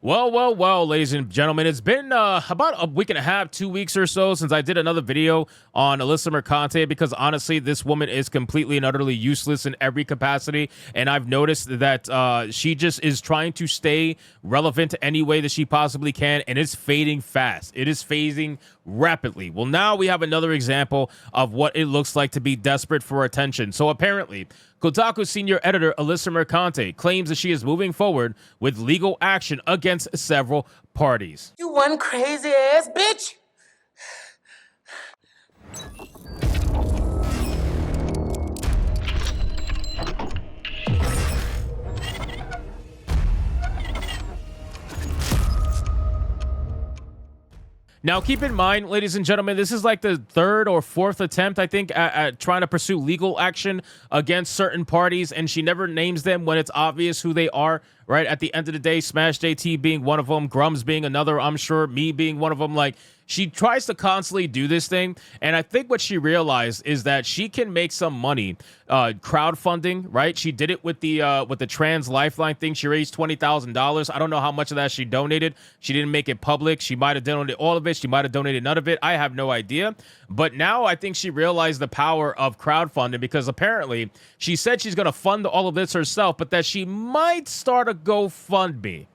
Well, ladies and gentlemen, it's been about a week and a half, 2 weeks or so since I did another video on Alyssa Mercante, because honestly, this woman is completely and utterly useless in every capacity. And I've noticed that she just is trying to stay relevant any way that she possibly can, and it's fading fast. It is phasing rapidly. Well, now we have another example of what it looks like to be desperate for attention. So apparently, Kotaku senior editor Alyssa Mercante claims that she is moving forward with legal action against several parties. You one crazy ass bitch! Now, keep in mind, ladies and gentlemen, this is like the third or fourth attempt, I think, at trying to pursue legal action against certain parties, and she never names them when it's obvious who they are, right? At the end of the day, Smash JT being one of them, Grums being another, I'm sure, me being one of them. Like, she tries to constantly do this thing, and I think what she realized is that she can make some money crowdfunding, right? She did it with the trans lifeline thing. She raised $20,000. I don't know how much of that she donated. She didn't make it public. She might have donated all of it. She might have donated none of it. I have no idea. But now I think she realized the power of crowdfunding, because apparently she said she's going to fund all of this herself, but that she might start a GoFundMe.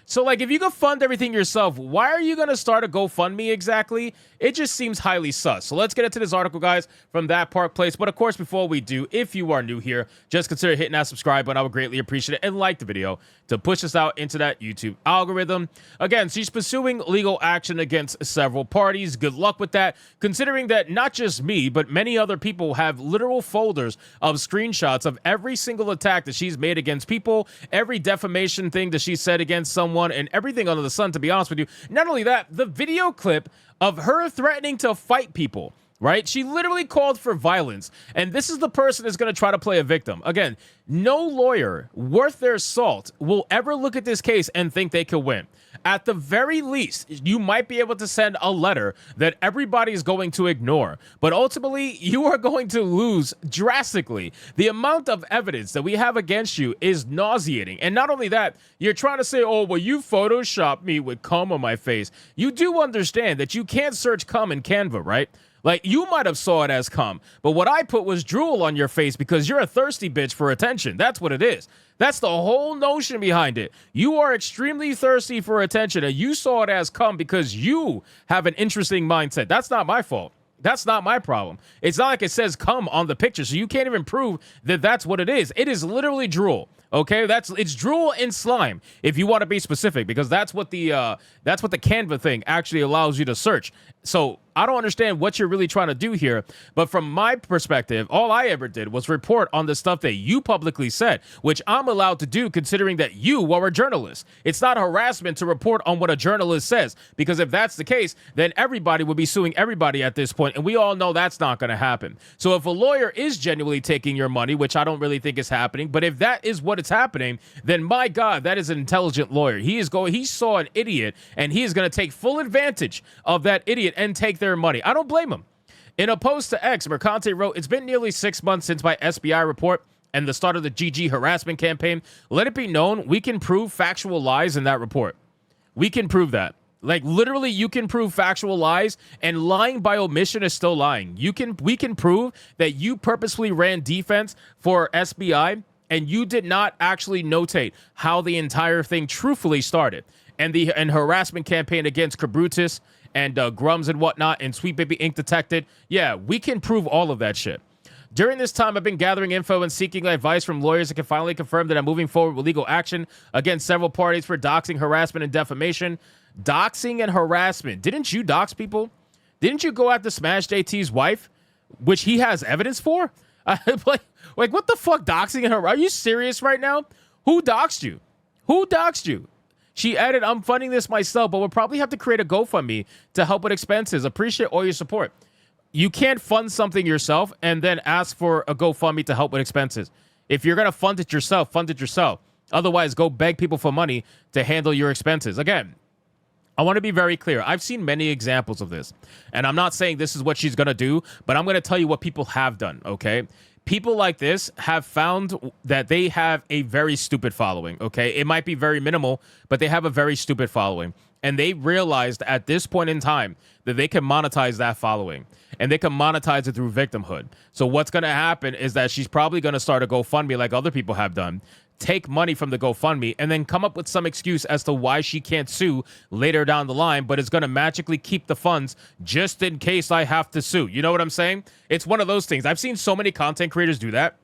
So, like, if you can fund everything yourself, why are you going to start a GoFundMe exactly? It just seems highly sus. So let's get into this article, guys, from That Park Place. But, of course, before we do, if you are new here, just consider hitting that subscribe button. I would greatly appreciate it. And like the video to push us out into that YouTube algorithm. Again, she's pursuing legal action against several parties. Good luck with that, considering that not just me, but many other people have literal folders of screenshots of every single attack that she's made against people, every defamation thing that she said against someone, and everything under the sun, to be honest with you. Not only that, the video clip of her threatening to fight people, right? She literally called for violence, and this is the person that's going to try to play a victim. Again, no lawyer worth their salt will ever look at this case and think they could win. At the very least, you might be able to send a letter that everybody's going to ignore, but ultimately, you are going to lose drastically. The amount of evidence that we have against you is nauseating, and not only that, you're trying to say, oh, well, you photoshopped me with cum on my face. You do understand that you can't search cum in Canva, right? Like, you might have saw it as cum, but what I put was drool on your face because you're a thirsty bitch for attention. That's what it is. That's the whole notion behind it. You are extremely thirsty for attention, and you saw it as cum because you have an interesting mindset. That's not my fault. That's not my problem. It's not like it says cum on the picture, so you can't even prove that that's what it is. It is literally drool. Okay, it's drool and slime, if you want to be specific, because that's what the Canva thing actually allows you to search. So I don't understand what you're really trying to do here, but from my perspective, all I ever did was report on the stuff that you publicly said, which I'm allowed to do considering that you are a journalist. It's not harassment to report on what a journalist says, because if that's the case, then everybody would be suing everybody at this point, and we all know that's not going to happen. So if a lawyer is genuinely taking your money, which I don't really think is happening, but if that is what it's happening, then my God, that is an intelligent lawyer. He saw an idiot, and he is going to take full advantage of that idiot and take their money. I don't blame him. In a post to X, Mercante wrote, "It's been nearly 6 months since my SBI report and the start of the GG harassment campaign. Let it be known we can prove factual lies in that report. We can prove that. Like, literally, you can prove factual lies, and lying by omission is still lying. We can prove that you purposefully ran defense for SBI, and you did not actually notate how the entire thing truthfully started. And the harassment campaign against Cabrutus and Grums and whatnot, and Sweet Baby Ink detected. Yeah, we can prove all of that shit. During this time, I've been gathering info and seeking advice from lawyers that can finally confirm that I'm moving forward with legal action against several parties for doxing, harassment, and defamation." Doxing and harassment. Didn't you dox people? Didn't you go after Smash JT's wife, which he has evidence for? Like, what the fuck, doxing and harassment? Are you serious right now? Who doxed you? Who doxed you? She added, "I'm funding this myself, but we'll probably have to create a GoFundMe to help with expenses. Appreciate all your support." You can't fund something yourself and then ask for a GoFundMe to help with expenses. If you're going to fund it yourself, fund it yourself. Otherwise, go beg people for money to handle your expenses. Again, I want to be very clear. I've seen many examples of this, and I'm not saying this is what she's going to do, but I'm going to tell you what people have done, okay? people like this have found that they have a very stupid following, okay? It might be very minimal, but they have a very stupid following. And they realized at this point in time that they can monetize that following. And they can monetize it through victimhood. So what's going to happen is that she's probably going to start a GoFundMe like other people have done, take money from the GoFundMe, and then come up with some excuse as to why she can't sue later down the line, but it's going to magically keep the funds just in case I have to sue. You know what I'm saying? It's one of those things. I've seen so many content creators do that,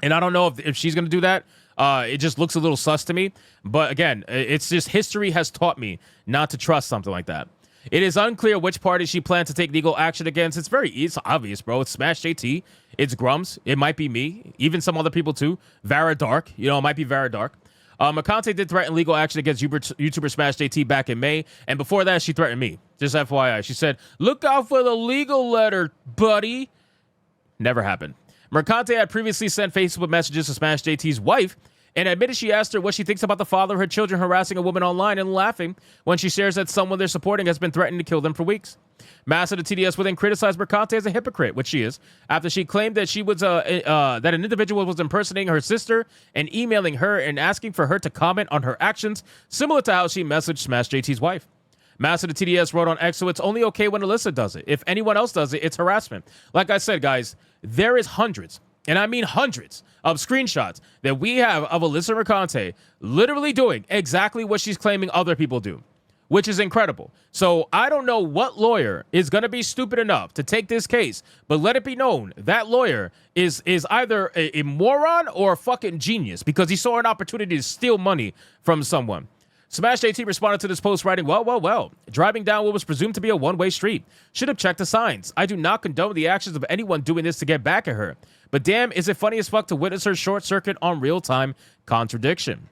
and I don't know if she's going to do that. It just looks a little sus to me. But again, it's just history has taught me not to trust something like that. It is unclear which party she plans to take legal action against. It's obvious, bro. It's Smash JT. It's Grums. It might be me. Even some other people, too. Vara Dark. You know, it might be Vara Dark. Mercante did threaten legal action against YouTuber Smash JT back in May. And before that, she threatened me. Just FYI. She said, look out for the legal letter, buddy. Never happened. Mercante had previously sent Facebook messages to Smash JT's wife and admitted she asked her what she thinks about the father of her children harassing a woman online and laughing when she shares that someone they're supporting has been threatening to kill them for weeks. Massa the TDS would then criticize Mercante as a hypocrite, which she is, after she claimed that she was that an individual was impersonating her sister and emailing her and asking for her to comment on her actions, similar to how she messaged Smash JT's wife. Massa the TDS wrote on X, so it's only okay when Alyssa does it. If anyone else does it, it's harassment. Like I said, guys, there is hundreds, and I mean hundreds, of screenshots that we have of Alyssa Mercante literally doing exactly what she's claiming other people do, which is incredible. So I don't know what lawyer is going to be stupid enough to take this case, but let it be known that lawyer is either a moron or a fucking genius because he saw an opportunity to steal money from someone. Smash JT responded to this post writing, well, driving down what was presumed to be a one-way street. Should have checked the signs. I do not condone the actions of anyone doing this to get back at her. But damn, is it funny as fuck to witness her short circuit on real-time contradiction.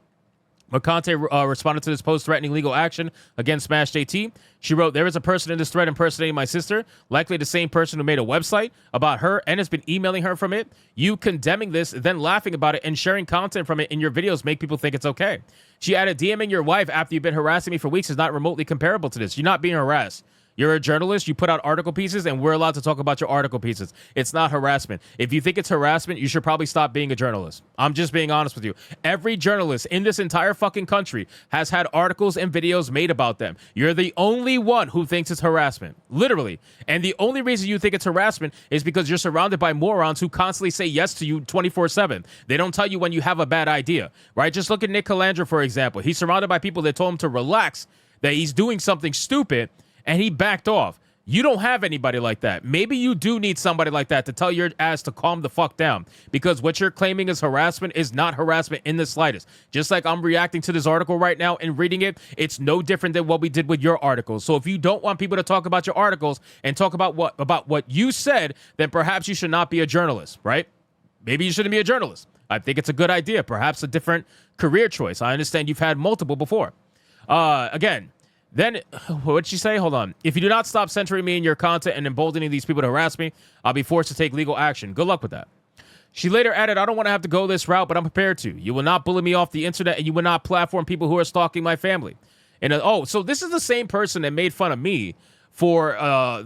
Mercante responded to this post threatening legal action against Smash JT. She wrote, there is a person in this thread impersonating my sister, likely the same person who made a website about her and has been emailing her from it. You condemning this, then laughing about it and sharing content from it in your videos make people think it's okay. She added, DMing your wife after you've been harassing me for weeks is not remotely comparable to this. You're not being harassed. You're a journalist. You put out article pieces, and we're allowed to talk about your article pieces. It's not harassment. If you think it's harassment, you should probably stop being a journalist. I'm just being honest with you. Every journalist in this entire fucking country has had articles and videos made about them. You're the only one who thinks it's harassment. Literally. And the only reason you think it's harassment is because you're surrounded by morons who constantly say yes to you 24/7. They don't tell you when you have a bad idea, right? Just look at Nick Calandra, for example. He's surrounded by people that told him to relax, that he's doing something stupid, and he backed off. You don't have anybody like that. Maybe you do need somebody like that to tell your ass to calm the fuck down, because what you're claiming is harassment is not harassment in the slightest. Just like I'm reacting to this article right now and reading it, it's no different than what we did with your articles. So if you don't want people to talk about your articles and talk about what you said, then perhaps you should not be a journalist, right? Maybe you shouldn't be a journalist. I think it's a good idea. Perhaps a different career choice. I understand you've had multiple before. Again, then, what'd she say? Hold on. If you do not stop censoring me in your content and emboldening these people to harass me, I'll be forced to take legal action. Good luck with that. She later added, I don't want to have to go this route, but I'm prepared to. You will not bully me off the internet, and you will not platform people who are stalking my family. And so this is the same person that made fun of me for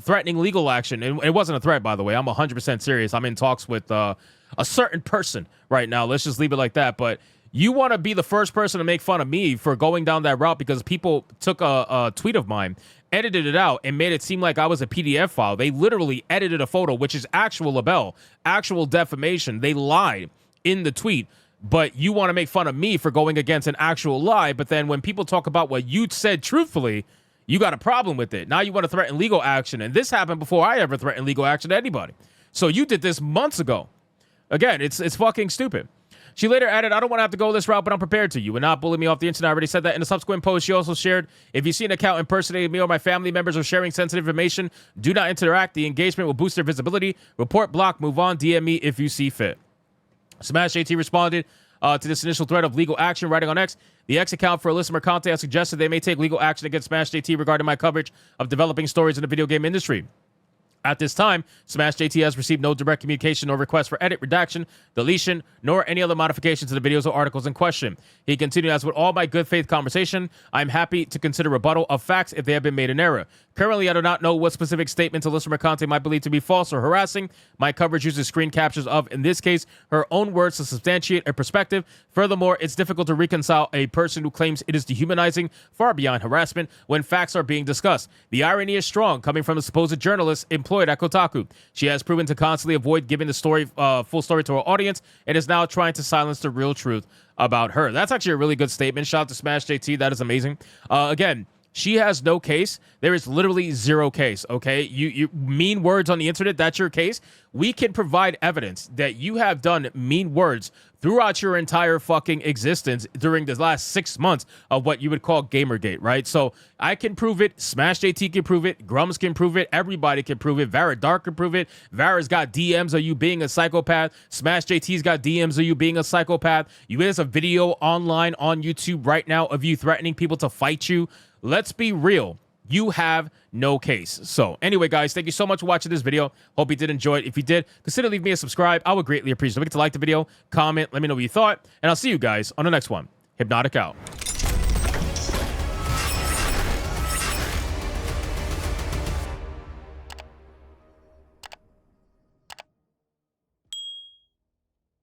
threatening legal action. And it wasn't a threat, by the way. I'm 100% serious. I'm in talks with a certain person right now. Let's just leave it like that. But you want to be the first person to make fun of me for going down that route because people took a tweet of mine, edited it out, and made it seem like I was a PDF file. They literally edited a photo, which is actual libel, actual defamation. They lied in the tweet, but you want to make fun of me for going against an actual lie. But then when people talk about what you said truthfully, you got a problem with it. Now you want to threaten legal action. And this happened before I ever threatened legal action to anybody. So you did this months ago. Again, it's fucking stupid. She later added, I don't want to have to go this route, but I'm prepared to. You would not bully me off the internet. I already said that in a subsequent post. She also shared, if you see an account impersonating me or my family members or sharing sensitive information, do not interact. The engagement will boost their visibility. Report, block, move on. DM me if you see fit. Smash JT responded to this initial threat of legal action, writing on X, the X account for Alyssa Mercante has suggested they may take legal action against Smash JT regarding my coverage of developing stories in the video game industry. At this time, Smash JT has received no direct communication or request for edit, redaction, deletion, nor any other modifications to the videos or articles in question. He continued, as with all my good faith conversation, I'm happy to consider rebuttal of facts if they have been made in error. Currently, I do not know what specific statements Alyssa Mercante might believe to be false or harassing. My coverage uses screen captures of, in this case, her own words to substantiate a perspective. Furthermore, it's difficult to reconcile a person who claims it is dehumanizing, far beyond harassment, when facts are being discussed. The irony is strong, coming from a supposed journalist employed at Kotaku. She has proven to constantly avoid giving the story, full story to her audience, and is now trying to silence the real truth about her. That's actually a really good statement. Shout out to Smash JT. That is amazing. Again, she has no case. There is literally zero case, okay? You mean words on the internet, that's your case. We can provide evidence that you have done mean words throughout your entire fucking existence during the last 6 months of what you would call Gamergate, right? So I can prove it. Smash JT can prove it. Grums can prove it. Everybody can prove it. Vara Dark can prove it. Vara's got DMs of you being a psychopath. Smash JT's got DMs of you being a psychopath. There's a video online on YouTube right now of you threatening people to fight you. Let's be real. You have no case. So anyway, guys, thank you so much for watching this video. Hope you did enjoy it. If you did, consider leaving me a subscribe. I would greatly appreciate it. Don't forget to like the video, comment, let me know what you thought, and I'll see you guys on the next one. Hypnotic out.